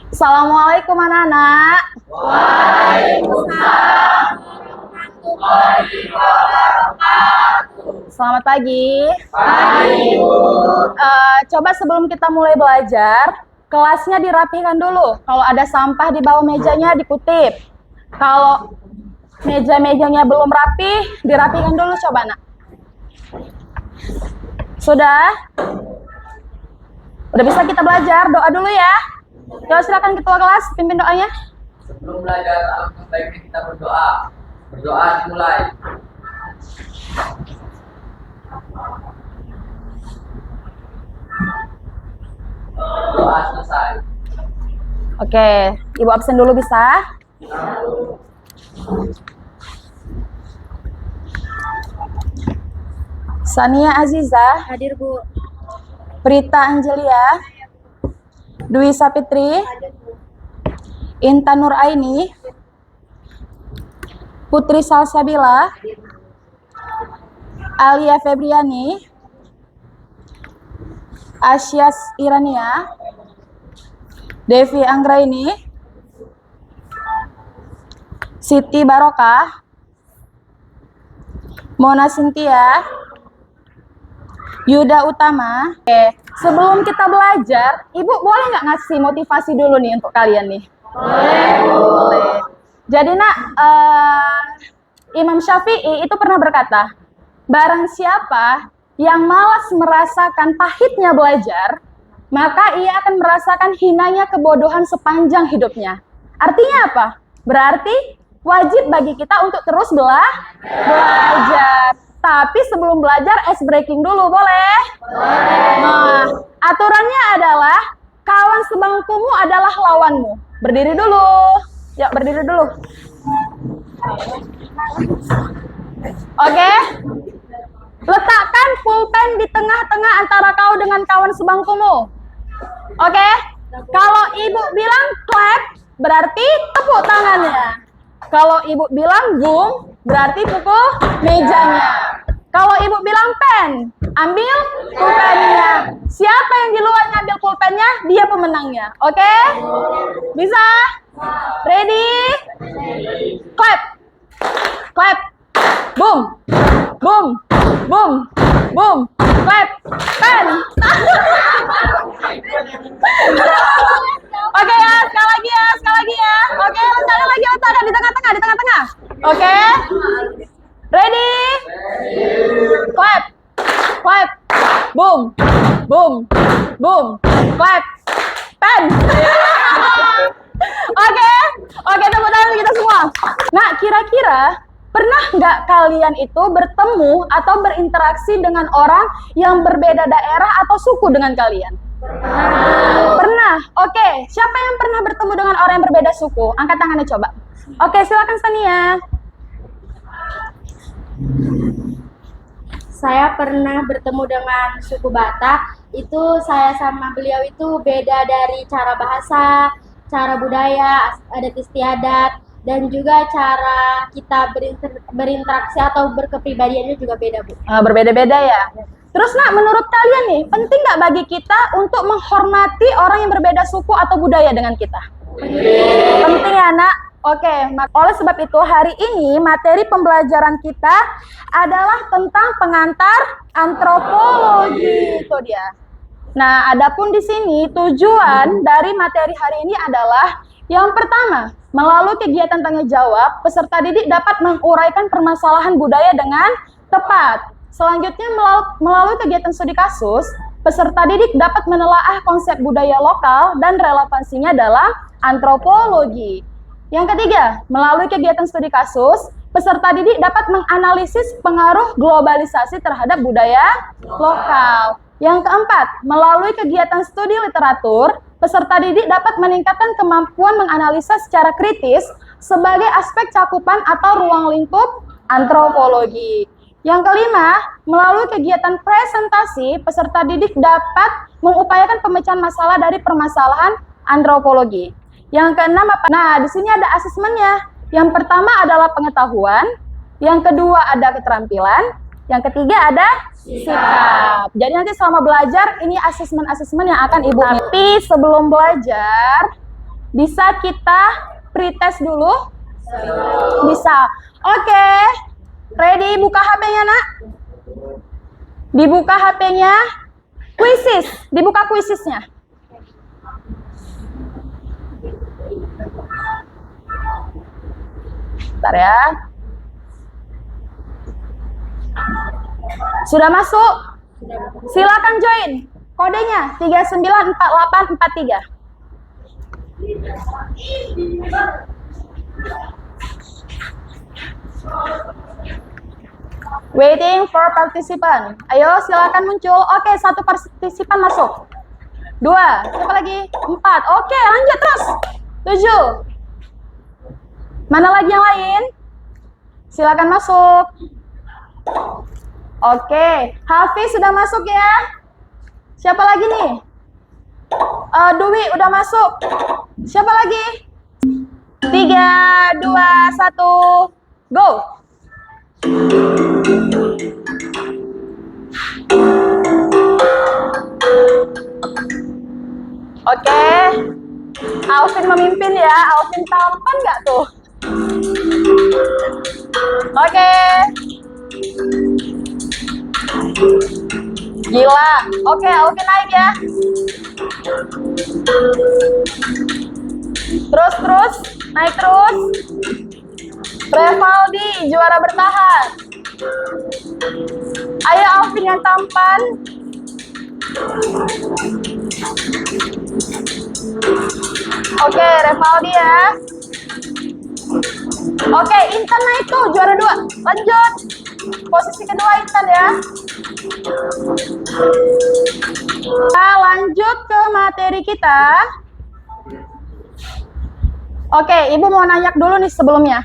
Assalamualaikum anak-anak. Waalaikumsalam warahmatullahi wabarakatuh. Selamat pagi. Pagi, Bu. Coba sebelum kita mulai belajar, kelasnya dirapikan dulu. Kalau ada sampah di bawah mejanya dikutip. Kalau meja-mejanya belum rapi, dirapikan dulu coba, Nak. Sudah? Udah bisa kita belajar, doa dulu ya. Coba silakan ketua kelas, pimpin doanya. Sebelum belajar, alangkah baiknya kita berdoa. Berdoa dimulai. Doa selesai. Oke, Ibu absen dulu bisa? Sania Aziza, Hadir, Bu. Prita Angelia, Dwi Sapitri, Intan Nur Aini, Putri Salsabila, Alia Febriani, Asyas Irania, Devi Anggraini, Siti Barokah, Mona Sintia, Yuda Utama. Oke, sebelum kita belajar, Ibu boleh nggak ngasih motivasi dulu nih untuk kalian nih? Boleh. Jadi Nak, Imam Syafi'i itu pernah berkata, barang siapa yang malas merasakan pahitnya belajar, maka ia akan merasakan hinanya kebodohan sepanjang hidupnya. Artinya apa? Berarti wajib bagi kita untuk terus belajar. Tapi sebelum belajar, ice breaking dulu, boleh? Boleh. Nah, aturannya adalah kawan sebangkumu adalah lawanmu. Berdiri dulu. Yuk, berdiri dulu. Oke? Letakkan pulpen di tengah-tengah antara kau dengan kawan sebangkumu. Oke? Kalau ibu bilang clap, berarti tepuk tangannya. Kalau ibu bilang boom, berarti pukul mejanya. Kalau ibu bilang pen, ambil pulpennya. Siapa yang di luar ngambil pulpennya, dia pemenangnya. Oke? Bisa? Ready? Clap. Clap. Boom. Boom. Boom. Boom. Clap. Pen. Oke ya, sekali lagi ya, sekali lagi ya. Oke, letakkan lagi, letakkan di tengah-tengah, di tengah-tengah. Oke? Ready? Clap. Clap. Boom. Boom. Boom. Clap. Pen. Oke? Oke, tepuk tangan kita semua. Nah, kira-kira pernah nggak kalian itu bertemu atau berinteraksi dengan orang yang berbeda daerah atau suku dengan kalian? Pernah. Oke, siapa yang pernah bertemu dengan orang yang berbeda suku? Angkat tangannya coba. Oke, silakan Sania. Saya pernah bertemu dengan suku Batak. Itu saya sama beliau itu beda dari cara bahasa, cara budaya, adat istiadat, dan juga cara kita berinteraksi atau berkepribadiannya juga beda, Bu. Berbeda-beda ya. Terus Nak, menurut kalian nih, penting nggak bagi kita untuk menghormati orang yang berbeda suku atau budaya dengan kita? Penting ya, Nak? Oke, oleh sebab itu hari ini materi pembelajaran kita adalah tentang pengantar antropologi. Itu dia. Nah, adapun di sini tujuan dari materi hari ini adalah yang pertama, melalui kegiatan tanya jawab, peserta didik dapat menguraikan permasalahan budaya dengan tepat. Selanjutnya, melalui kegiatan studi kasus, peserta didik dapat menelaah konsep budaya lokal dan relevansinya dalam antropologi. Yang ketiga, melalui kegiatan studi kasus, peserta didik dapat menganalisis pengaruh globalisasi terhadap budaya lokal. Yang keempat, melalui kegiatan studi literatur, peserta didik dapat meningkatkan kemampuan menganalisa secara kritis sebagai aspek cakupan atau ruang lingkup antropologi. Yang kelima, melalui kegiatan presentasi, peserta didik dapat mengupayakan pemecahan masalah dari permasalahan antropologi. Yang keenam apa? Nah, di sini ada asesmennya. Yang pertama adalah pengetahuan, yang kedua ada keterampilan, Yang ketiga ada sikap. Jadi nanti selama belajar ini asesmen-asesmen yang akan Ibu. Tapi sebelum belajar bisa kita pretest dulu? Bisa. Oke. Ready? Buka HP-nya, Nak. Dibuka HP-nya. Quizzes. Dibuka quizzesnya. Bentar ya. Sudah masuk? Silakan join. Kodenya 394843. Waiting for participant. Ayo silakan muncul. Oke, satu partisipan masuk. 2, siapa lagi? 4. Oke, lanjut terus. 7. Mana lagi yang lain? Silakan masuk. Oke, Hafiz sudah masuk ya. Siapa lagi nih? Dwi udah masuk. Siapa lagi? 3, 2, 1, go. Oke, Alvin memimpin ya. Alvin tampan nggak tuh? Oke. Gila. Oke, Alvin naik ya. Terus, naik terus. Revaldi, juara bertahan. Ayo Alvin yang tampan. Oke, Revaldi ya. Oke, Intan naik tuh, juara 2. Lanjut. Posisi kedua Intan ya. Kita lanjut ke materi kita. Oke, Ibu mau nanya dulu nih sebelumnya.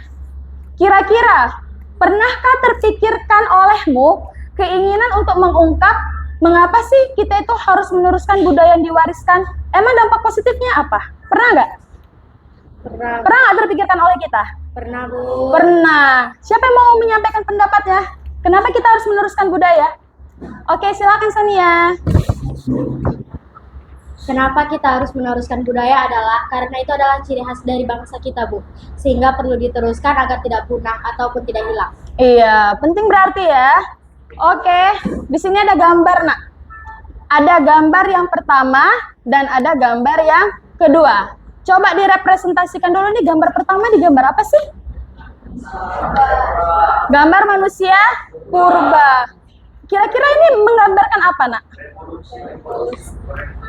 Kira-kira, pernahkah terpikirkan olehmu keinginan untuk mengungkap mengapa sih kita itu harus meneruskan budaya yang diwariskan? Emang dampak positifnya apa? Pernah nggak? Pernah. Pernah nggak terpikirkan oleh kita? Pernah, Bu. Pernah. Siapa yang mau menyampaikan pendapatnya? Kenapa kita harus meneruskan budaya? Oke, silakan Sania. Kenapa kita harus meneruskan budaya adalah karena itu adalah ciri khas dari bangsa kita, Bu. Sehingga perlu diteruskan agar tidak punah ataupun tidak hilang. Iya, penting berarti ya. Oke, di sini ada gambar, Nak. Ada gambar yang pertama dan ada gambar yang kedua. Coba direpresentasikan dulu nih, gambar pertama di gambar apa sih? Gambar manusia purba. Kira-kira ini menggambarkan apa, Nak?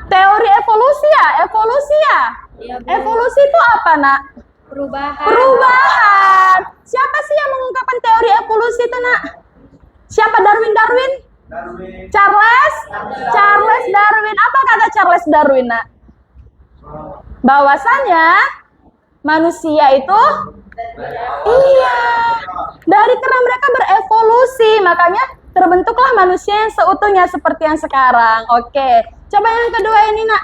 Teori evolusi ya? Evolusi ya? Iya, Bu. Evolusi itu apa, Nak? Perubahan. Perubahan. Siapa sih yang mengungkapkan teori evolusi itu, Nak? Siapa? Darwin? Charles Darwin. Apa kata Charles Darwin, Nak? Bahwasannya manusia itu iya, dari karena mereka berevolusi, makanya terbentuklah manusia yang seutuhnya seperti yang sekarang. Oke, coba yang kedua ini, Nak.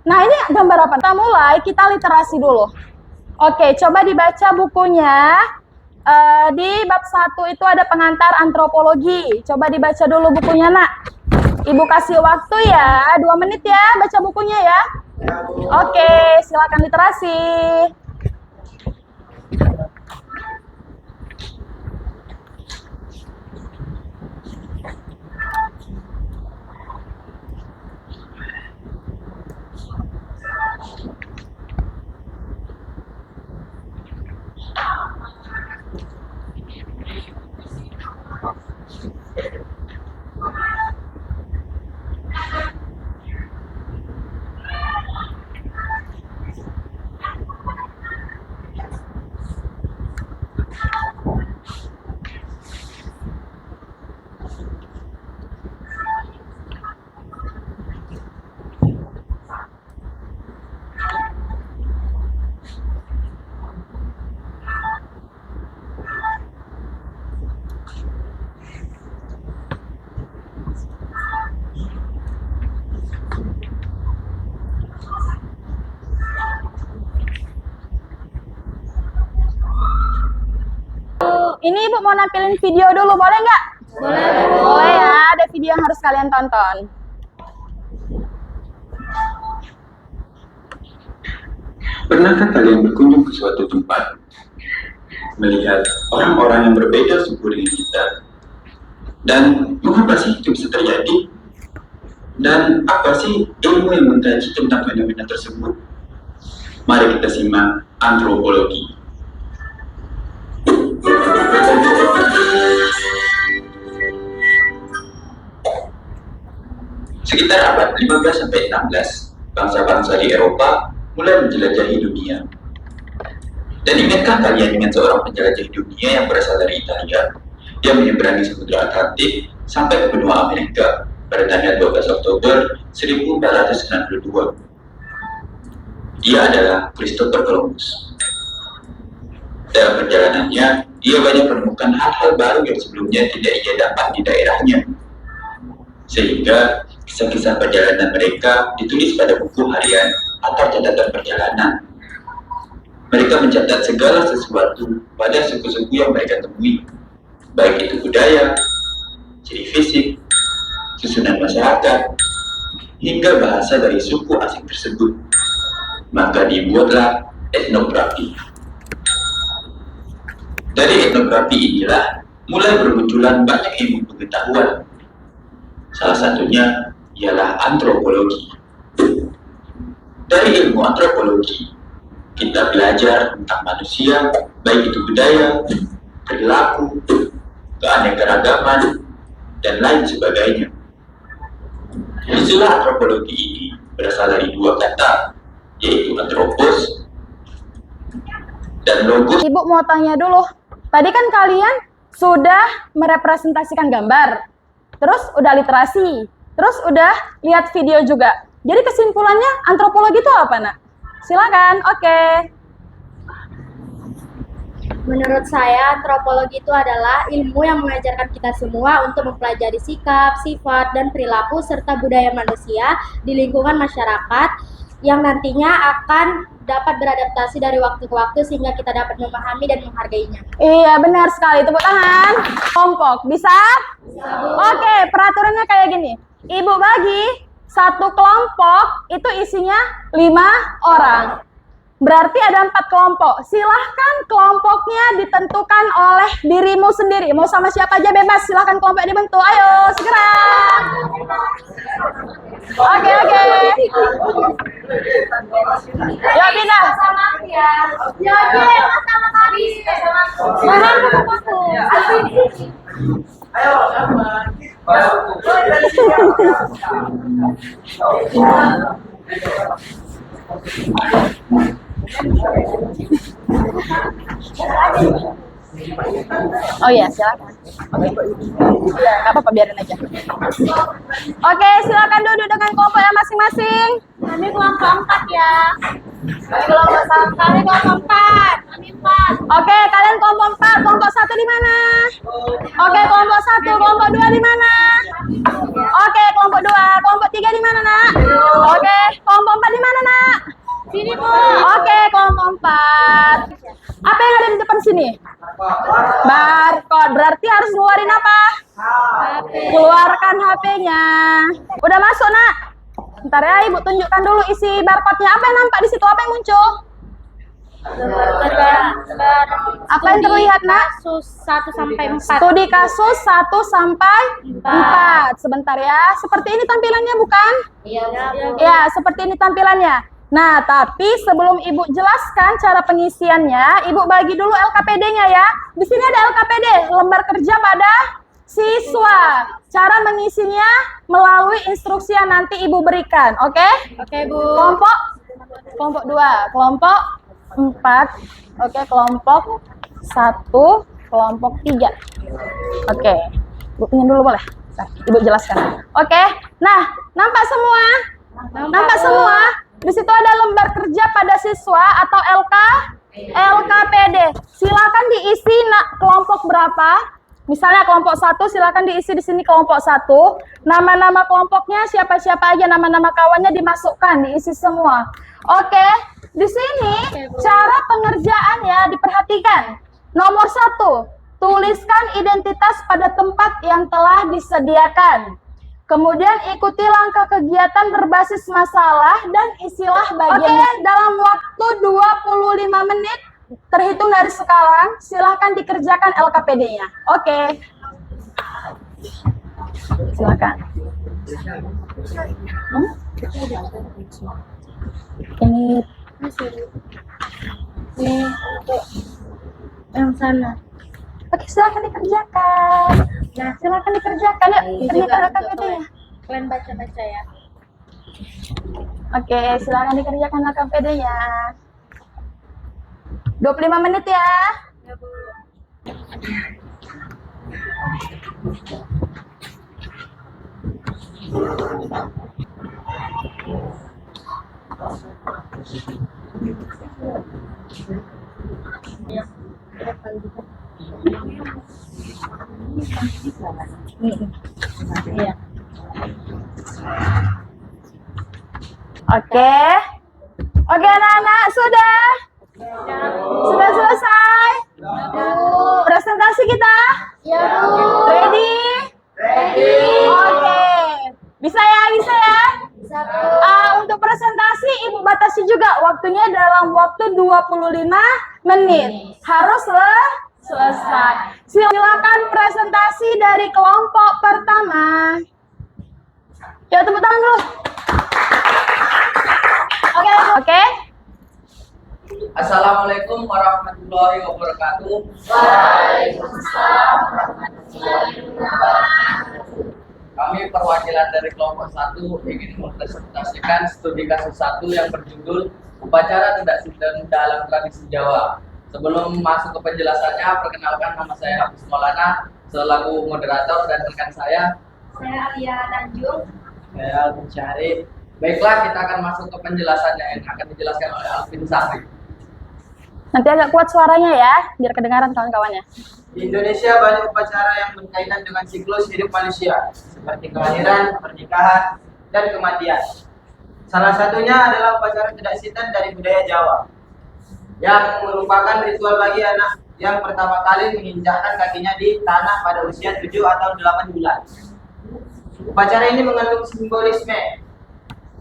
Nah, ini gambar apa? Kita mulai, kita literasi dulu. Oke, coba dibaca bukunya. Di bab 1 itu ada pengantar antropologi. Coba dibaca dulu bukunya, Nak. Ibu kasih waktu ya, 2 menit ya, baca bukunya ya. Oke, silakan literasi. Ini Ibu mau nampilin video dulu, boleh nggak? Boleh, Bu. Boleh ya, ada video yang harus kalian tonton. Pernahkah kalian berkunjung ke suatu tempat, melihat orang-orang yang berbeda suku dengan kita? Dan mengapa sih itu bisa terjadi? Dan apa sih ilmu yang mengkaji tentang fenomena tersebut? Mari kita simak antropologi. Sekitar abad 15 sampai 16, bangsa-bangsa di Eropa mulai menjelajahi dunia. Dan ingatkah kalian dengan seorang penjelajah dunia yang berasal dari Italia? Dia menyeberangi Samudra Atlantik sampai ke benua Amerika pada tanggal 12 Oktober 1492. Dia adalah Christopher Columbus. Dalam perjalanannya, ia banyak menemukan hal-hal baru yang sebelumnya tidak ia dapat di daerahnya. Sehingga kisah-kisah perjalanan mereka ditulis pada buku harian atau catatan perjalanan. Mereka mencatat segala sesuatu pada suku-suku yang mereka temui, baik itu budaya, ciri fisik, susunan masyarakat, hingga bahasa dari suku asing tersebut. Maka dibuatlah etnografi. Dari etnografi inilah mulai bermunculan banyak ilmu pengetahuan. Salah satunya ialah antropologi. Dari ilmu antropologi, kita belajar tentang manusia, baik itu budaya, perilaku, keanekaragaman, dan lain sebagainya. Istilah antropologi ini berasal dari dua kata, yaitu antropos dan logos. Ibu mau tanya dulu, tadi kan kalian sudah merepresentasikan gambar, terus udah literasi, terus udah lihat video juga. Jadi kesimpulannya antropologi itu apa, Nak? Silakan, oke. Menurut saya, antropologi itu adalah ilmu yang mengajarkan kita semua untuk mempelajari sikap, sifat, dan perilaku serta budaya manusia di lingkungan masyarakat yang nantinya akan dapat beradaptasi dari waktu ke waktu sehingga kita dapat memahami dan menghargainya. Iya, benar sekali. Tepuk tangan. Kelompok, bisa? Oke, peraturannya kayak gini. Ibu bagi satu kelompok itu isinya 5 orang. Berarti ada 4 kelompok. Silahkan kelompoknya ditentukan oleh dirimu sendiri. Mau sama siapa aja bebas. Silahkan kelompok dibentuk. Ayo, segera. Oke. Yuk, pindah. Oh iya, silakan. Oke. Iya, nggak apa-apa, biarin aja. Oke, silakan duduk dengan kelompoknya masing-masing. Kami kelompok 4 ya. Kami kelompok 4. Kami 4. Oke, kalian kelompok 4. Kelompok 1 di mana? Oke, kelompok 1. Kelompok 2 di mana? Oke, kelompok 2. Kelompok 3 di mana, Nak? Oke, kelompok 4 di mana, Nak? Sini, Bu. Oke, kelompok 4. Apa yang ada di depan sini? Barcode. Berarti harus ngeluarin apa? Keluarkan HP-nya. Udah masuk, Nak? Ntar ya, Ibu tunjukkan dulu isi barcode-nya. Apa yang nampak di situ? Apa yang muncul? Apa yang terlihat, Nak? Kasus 1 sampai 4. Studi kasus 1 sampai 4. Sebentar ya. Seperti ini tampilannya, bukan? Iya. Ya, seperti ini tampilannya. Nah, tapi sebelum Ibu jelaskan cara pengisiannya, Ibu bagi dulu LKPD-nya ya. Di sini ada LKPD, lembar kerja pada siswa. Cara mengisinya melalui instruksi yang nanti Ibu berikan, oke? Oke, Bu. Kelompok 2, kelompok 4, oke, kelompok 1, kelompok 3. Oke, Ibu pingin dulu boleh? Nah, Ibu jelaskan. Oke, nah, nampak semua? Nampak semua? Di situ ada lembar kerja pada siswa atau LKPD. Silakan diisi kelompok berapa? Misalnya kelompok 1 silakan diisi di sini kelompok 1. Nama-nama kelompoknya siapa-siapa aja, nama-nama kawannya dimasukkan, diisi semua. Oke, di sini cara pengerjaannya diperhatikan. Nomor 1, Tuliskan identitas pada tempat yang telah disediakan. Kemudian ikuti langkah kegiatan berbasis masalah dan isilah bagian. Oke, dalam waktu 25 menit terhitung dari sekarang, silahkan dikerjakan LKPD-nya. Oke. Silakan. Ini untuk yang sana. oke, silakan dikerjakan. Nah, silakan dikerjakan. Yuk, kerjakan LKPD-nya. Kalian baca-baca ya. Oke, silakan dikerjakan LKPD-nya. 25 menit ya. Ya, Bu. Iya. Oke. Oke, anak-anak, sudah? Sudah selesai? Presentasi kita? Ya, Bu. Ready? Oke. Bisa ya, bisa ya? Bisa, Bu. Untuk presentasi Ibu batasi juga waktunya dalam waktu 25 menit. Harus selesai. Silakan presentasi dari kelompok pertama. Ya, tepuk tangan dulu. Oke. Assalamualaikum warahmatullahi wabarakatuh. Kami perwakilan dari kelompok 1 ingin mempresentasikan studi kasus 1 yang berjudul Upacara Tidak Sidang dalam Tradisi Jawa. Sebelum masuk ke penjelasannya, perkenalkan nama saya Hafiz Maulana selaku moderator dan rekan saya Alia Tanjung. saya Alvin Syarif. Baiklah, kita akan masuk ke penjelasannya yang akan dijelaskan oleh Alvin Syarif. Nanti agak kuat suaranya ya, biar kedengaran kawan-kawannya. Di Indonesia banyak upacara yang berkaitan dengan siklus hidup manusia, seperti kelahiran, pernikahan, dan kematian. Salah satunya adalah upacara tidak sitan dari budaya Jawa, yang merupakan ritual bagi anak yang pertama kali menginjakkan kakinya di tanah pada usia 7 atau 8 bulan. Upacara ini mengandung simbolisme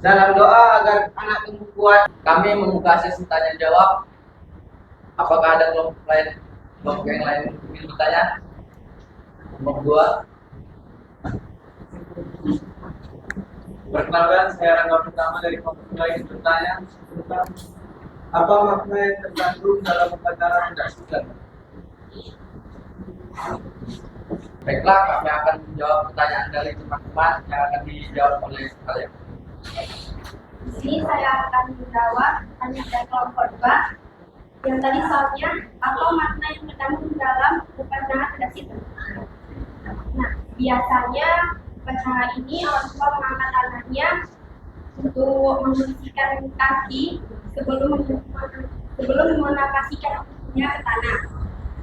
dalam doa agar anak tumbuh kuat. Kami membuka sesi tanya jawab. Apakah ada kelompok yang lain ingin bertanya? Kelompok 2. Perkenalkan, saya Rangga pertama dari kelompok lain bertanya tentang apa makna yang terkandung dalam upacara tidak sitan. Baiklah, kami akan menjawab pertanyaan dari teman-teman yang akan dijawab oleh kalian. Di sini saya akan menjawab tanya dari kelompok 2. Yang tadi soalnya, apa makna yang terkandung dalam upacara tidak sitan? Nah, biasanya upacara ini orang tua mengangkat anaknya untuk membersihkan kaki sebelum menapasikan kakinya ke tanah.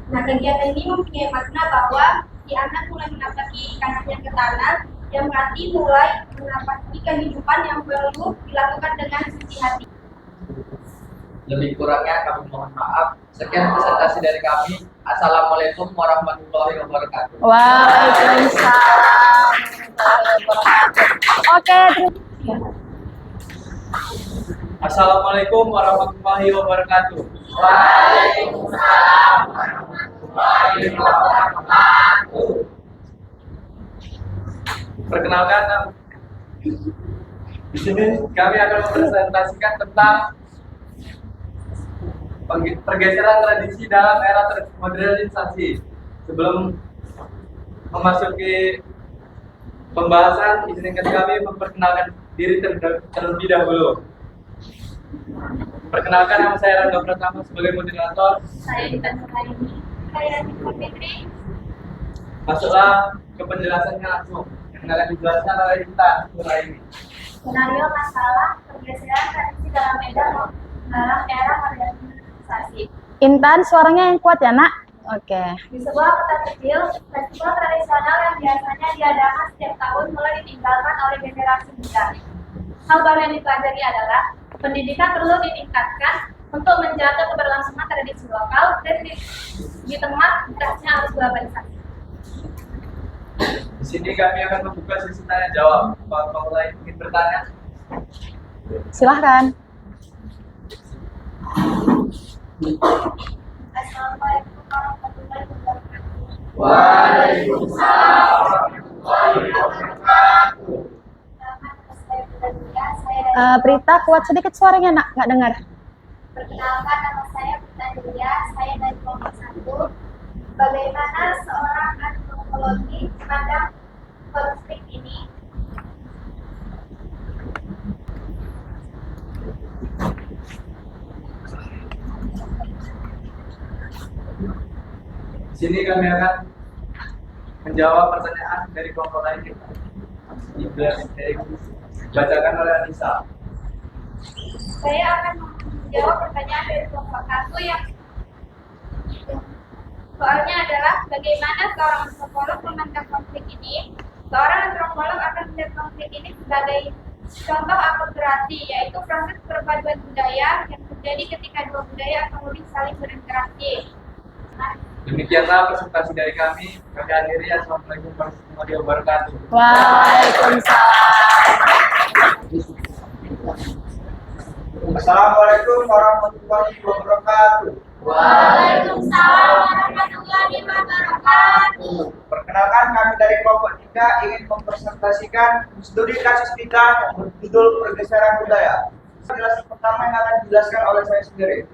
Nah, kegiatan ini mempunyai makna bahwa si anak mulai menapaki kakinya ke tanah, yang berarti mulai menapaki kehidupan yang perlu dilakukan dengan suci hati. Lebih kurangnya kami mohon maaf. Sekian presentasi dari kami. Assalamualaikum warahmatullahi wabarakatuh. Waalaikumsalam. Oke, Assalamualaikum warahmatullahi wabarakatuh. Perkenalkan, di sini kami akan mempresentasikan tentang pergeseran tradisi dalam era modernisasi. Sebelum memasuki pembahasan, izinkan kami memperkenalkan diri terlebih dahulu. Perkenalkan, nama saya Rangga Pratama sebagai moderator. Saya Intan Nuraini. Saya Niko Fitri. Masuklah ke penjelasannya langsung. Yang akan dijelaskan oleh Intan Nuraini. Skenario masalah pergeseran tradisi dalam era modernisasi. Intan, suaranya yang kuat ya, Nak? Oke. Di sebuah kota kecil, festival tradisional yang biasanya diadakan setiap tahun mulai ditinggalkan oleh generasi muda. Hal baru yang dipelajari adalah pendidikan perlu ditingkatkan untuk menjaga keberlangsungan tradisi lokal dan di tengah kerasnya arus globalisasi. Di sini kami akan membuka sesi tanya jawab. Kalau lain ingin bertanya, Silahkan. Assalamualaikum warahmatullahi wabarakatuh. Prita, kuat sedikit suaranya, nak. Nggak dengar. Perkenalkan, nama saya Prita Julia, saya dari kelompok 1. Bagaimana seorang antropologi memandang konflik ini? di sini kami akan menjawab pertanyaan dari kelompok lain kita. Dibacakan oleh Anissa. Saya akan menjawab pertanyaan dari kelompok 1 yang soalnya adalah bagaimana seorang antropolog memandang konflik ini. Seorang antropolog akan melihat konflik ini sebagai contoh akulturasi, yaitu proses perpaduan budaya yang terjadi ketika dua budaya atau lebih saling berinteraksi. Demikianlah presentasi dari kami. Kami akhiri. Assalamualaikum warahmatullahi wabarakatuh. Waalaikumsalam. Assalamualaikum warahmatullahi wabarakatuh. Waalaikumsalam warahmatullahi wabarakatuh. Perkenalkan, kami dari kelompok 3 ingin mempresentasikan studi kasus kita yang berjudul pergeseran budaya. Penjelasan pertama yang akan dijelaskan oleh saya sendiri.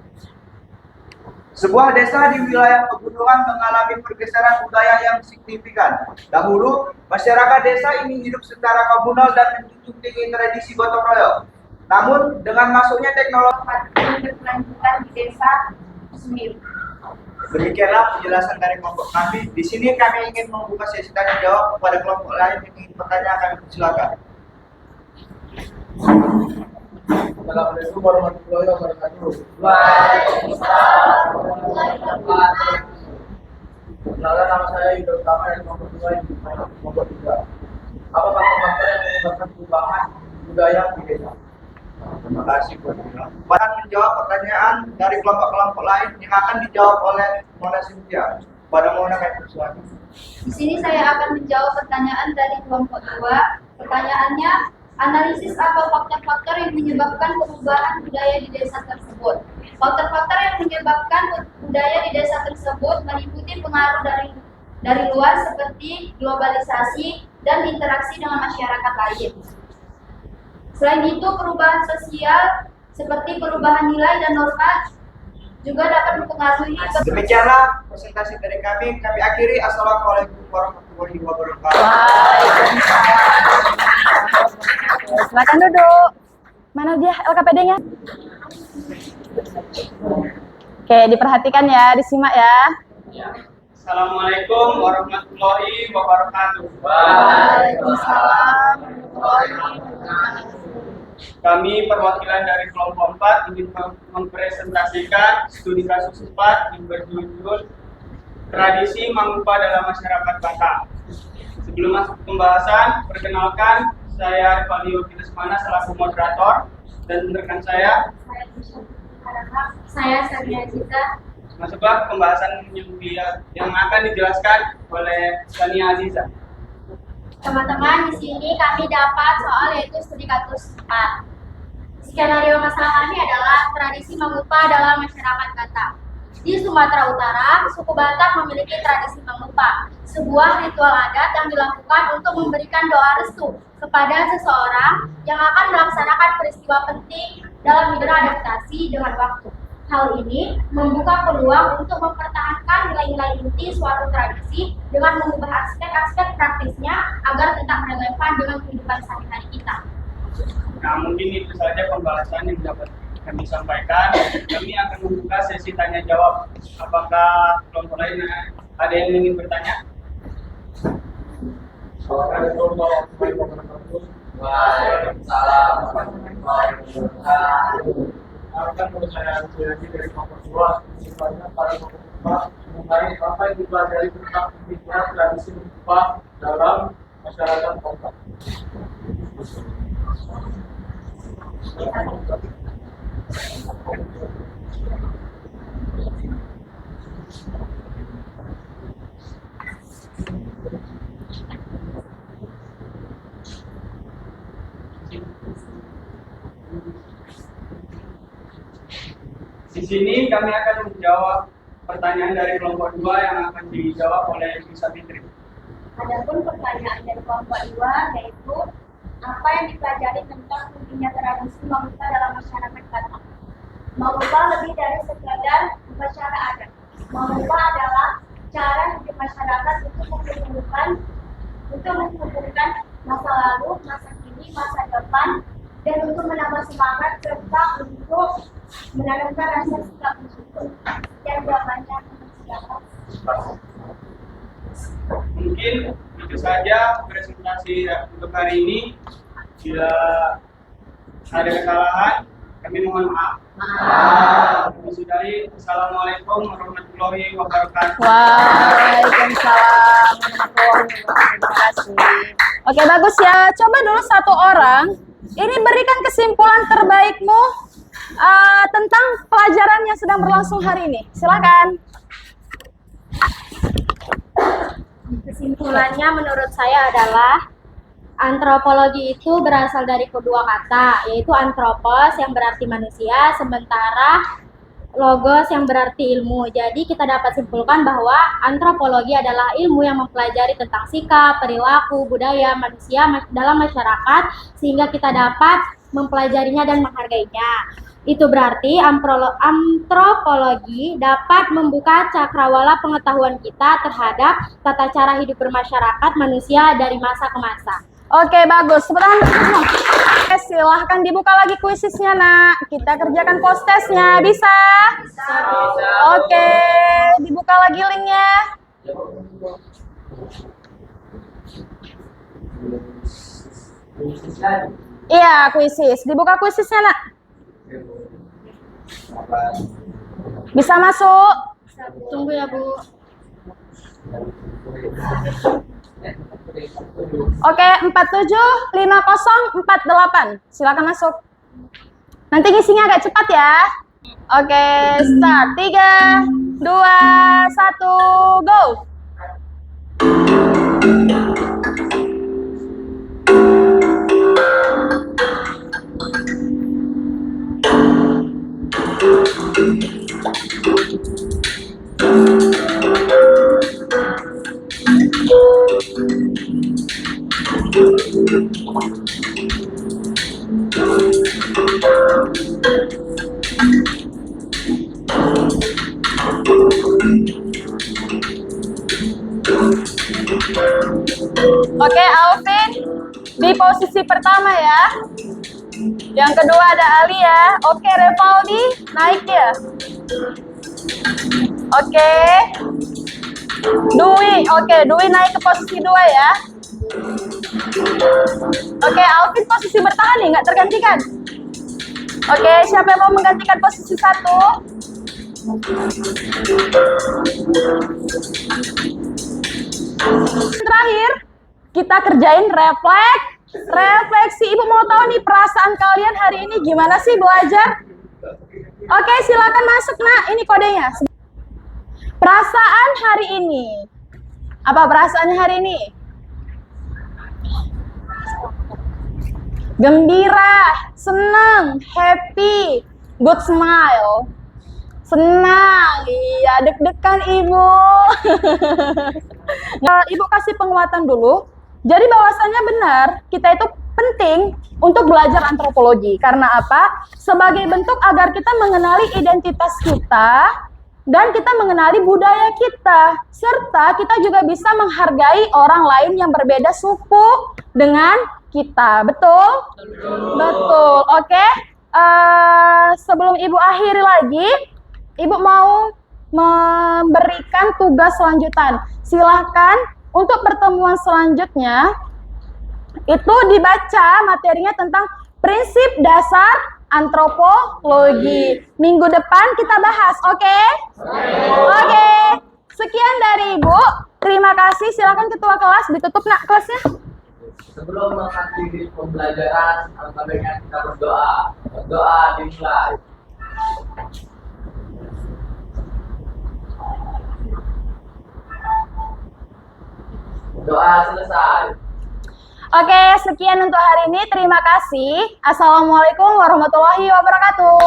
Sebuah desa di wilayah pegunungan mengalami pergeseran budaya yang signifikan. Dahulu, masyarakat desa ini hidup secara komunal dan menjunjung tinggi tradisi gotong royong. Namun, dengan masuknya teknologi Berkelanjutan di desa sendiri. Demikianlah penjelasan dari kelompok kami. Di sini kami ingin membuka sesi tanya jawab kepada kelompok lain yang ingin bertanya. Kami persilakan. Assalamualaikum warahmatullahi wabarakatuh. Perkenalkan, nama saya Yuda Utama dari kelompok 2 yang dimainkan kelompok 3. Apa faktor-faktor yang menyebabkan perubahan budaya di desa? Terima kasih Bu. Akan menjawab pertanyaan dari kelompok-kelompok lain yang akan dijawab oleh Mona Cynthia. Pada Mona kami persilakan. Di sini saya akan menjawab pertanyaan dari kelompok 2. Pertanyaannya, analisis apa faktor-faktor yang menyebabkan perubahan budaya di desa tersebut. Faktor-faktor yang menyebabkan budaya di desa tersebut meliputi pengaruh dari luar seperti globalisasi dan interaksi dengan masyarakat lain. Selain itu, perubahan sosial seperti perubahan nilai dan norma juga dapat mempengaruhi. Demikianlah presentasi dari kami. Kami akhiri. Assalamualaikum warahmatullahi wabarakatuh. Silakan duduk. Mana dia LKPD-nya? Oke, diperhatikan ya, disimak ya. Assalamualaikum warahmatullahi wabarakatuh. Waalaikumsalam. Kami perwakilan dari kelompok 4 ingin mempresentasikan studi kasus 4 yang berjudul Tradisi Mangupah dalam Masyarakat Batak. Sebelum masuk ke pembahasan, perkenalkan saya Rivalio Kinesmana selaku moderator dan rekan saya Sania Cita. masuklah ke pembahasan yang akan dijelaskan oleh Sania Aziza. Teman-teman, di sini kami dapat soal yaitu studi kasus 4. Skenario masalah kami adalah tradisi mangupah dalam masyarakat Batak. Di Sumatera Utara, suku Batak memiliki tradisi mangupah, sebuah ritual adat yang dilakukan untuk memberikan doa restu kepada seseorang yang akan melaksanakan peristiwa penting dalam beradaptasi dengan waktu. Hal ini membuka peluang untuk mempertahankan nilai-nilai inti suatu tradisi dengan mengubah aspek-aspek praktisnya agar tetap relevan dengan kehidupan sehari-hari kita. Nah, mungkin itu saja pembahasan yang dapat kami sampaikan. Kami akan membuka sesi tanya jawab. Apakah kelompok lain ada yang ingin bertanya? Assalamualaikum warahmatullahi wabarakatuh. Waalaikumsalam warahmatullahi wabarakatuh. Akan saya lagi dari kelompok 2, sifatnya pada kelompok 4 mengenai apa yang dipelajari tentang pentingnya tradisi mangupah dalam masyarakat Batak. sini kami akan menjawab pertanyaan dari kelompok 2 yang akan dijawab oleh Bisa Fitri. Adapun pertanyaan dari kelompok 2 yaitu apa yang dipelajari tentang pentingnya tradisi Mamuka dalam masyarakat Batak? Mamuka lebih dari sekadar upacara adat. Mamuka adalah cara hidup masyarakat untuk menghubungkan masa lalu, masa kini, masa depan, dan untuk menambah semangat serta untuk menanamkan rasa sikap bersyukur. Dan jawabannya Mungkin itu saja presentasi untuk hari ini. Bila ada kesalahan, kami mohon maaf. Kami sudahi. Assalamualaikum warahmatullahi wabarakatuh. Waalaikumsalam warahmatullahi wabarakatuh. Terima kasih. Oke, bagus ya. Coba dulu satu orang ini berikan kesimpulan terbaikmu tentang pelajaran yang sedang berlangsung hari ini. Silakan. Kesimpulannya menurut saya adalah antropologi itu berasal dari kedua kata, yaitu antropos yang berarti manusia, sementara logos yang berarti ilmu. Jadi kita dapat simpulkan bahwa antropologi adalah ilmu yang mempelajari tentang sikap, perilaku, budaya manusia dalam masyarakat sehingga kita dapat mempelajarinya dan menghargainya. Itu berarti antropologi dapat membuka cakrawala pengetahuan kita terhadap tata cara hidup bermasyarakat manusia dari masa ke masa. Oke, bagus. Tepuk tangan. Oke, silahkan dibuka lagi kuisisnya, nak. Kita kerjakan post testnya. Bisa? Oke, dibuka lagi linknya. Iya, kuisis. Dibuka kuisisnya, nak. Bisa masuk? Tunggu ya, Bu. Oke, 475048. Silakan masuk. Nanti ngisinya agak cepat ya. Oke, start. 3, 2, 1, go. Oke, Alvin di posisi pertama ya. Yang kedua ada Alia. Oke, Revaldi naik ya. Oke. Dwi naik ke posisi 2 ya. Oke, Alvin posisi bertahan nih, nggak tergantikan. Oke, siapa yang mau menggantikan posisi 1? Terakhir, kita kerjain refleksi. Ibu mau tahu nih perasaan kalian hari ini gimana sih belajar? Oke, silakan masuk, nak. Ini kodenya. Perasaan hari ini. Apa perasaannya hari ini? Gembira, senang, happy, good smile. Senang, iya, deg-degan ibu. Nah, ibu kasih penguatan dulu. Jadi bahwasannya benar, kita itu penting untuk belajar antropologi. Karena apa? Sebagai bentuk agar kita mengenali identitas kita dan kita mengenali budaya kita. Serta kita juga bisa menghargai orang lain yang berbeda suku dengan kita. Betul? Betul. Oke. Sebelum ibu akhiri lagi, ibu mau memberikan tugas selanjutan. Silahkan untuk pertemuan selanjutnya itu dibaca materinya tentang prinsip dasar antropologi. Minggu depan kita bahas, oke? Oke. Sekian dari ibu. Terima kasih. Silakan ketua kelas ditutup, nak, kelasnya. Sebelum mengakhiri pembelajaran, alangkah baiknya kita berdoa. Berdoa dimulai. Doa selesai. Oke, sekian untuk hari ini. Terima kasih. Assalamualaikum warahmatullahi wabarakatuh.